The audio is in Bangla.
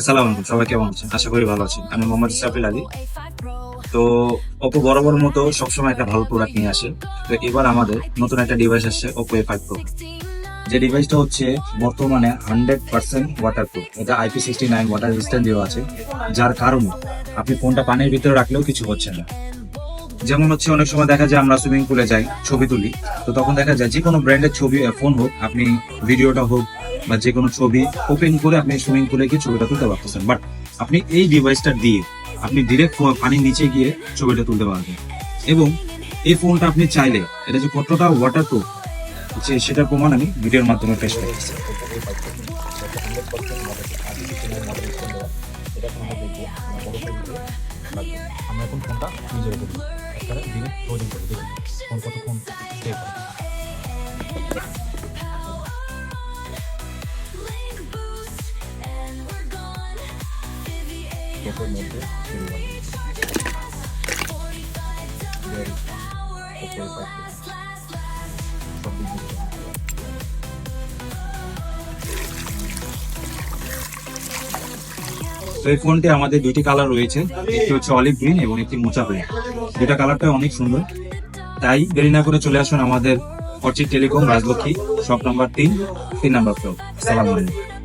আসসালামু আলাইকুম, সবাই কেমন আছেন? আশা করি ভালো আছেন। আমি মোহাম্মদ ইসরাফিল আলী। তো ওপো বরাবর মতো সবসময় একটা ভালো প্রোডাক্ট নিয়ে আসে। তো এবার আমাদের নতুন একটা ডিভাইস আসছে, ওপো A5 Pro। যে ডিভাইসটা হচ্ছে বর্তমানে 100% ওয়াটারপ্রুফ। এটা IP69 ওয়াটার রেজিস্ট্যান্ট দেওয়া আছে, যার কারণে আপনি ফোনটা পানির ভিতরে রাখলেও কিছু হচ্ছে না। যেমন হচ্ছে অনেক সময় দেখা যায় আমরা সুইমিং পুলে যাই, ছবি তুলি, তো তখন দেখা যায় যে কোনো ব্র্যান্ডের ছবি ফোন হোক, আপনি ভিডিওটা হোক বা যে কোনো ছবি ওপেন করে আপনি সুইমিং পুলে গিয়ে ছবিটা তুলতে পারতেছেন। বাট আপনি এই ডিভাইসটা দিয়ে আপনি ডিরেক্ট পানির নিচে গিয়ে ছবিটা তুলতে পারবেন। এবং এই ফোনটা আপনি চাইলে এটা যে কতটা ওয়াটারপ্রুফ হচ্ছে সেটার প্রমাণ আমি ভিডিওর মাধ্যমে পেশ করতেছি। আমরা এখন ফোনটা নিজের উপর একটা দিনে প্রয়োজন করে দেখুন ফোন কতক্ষণ স্টে করে। চোখের মধ্যে সব দিক দিয়ে তো এই ফোনটি আমাদের দুইটি কালার রয়েছে, একটি হচ্ছে অলিভ গ্রিন এবং একটি মোচা গ্রিন। দুইটা কালারটা অনেক সুন্দর। তাই দেরি না করে চলে আসুন আমাদের Orchid telecom Rajlakshmi shop number 3 নম্বর ফ্লোর। আসসালামু আলাইকুম।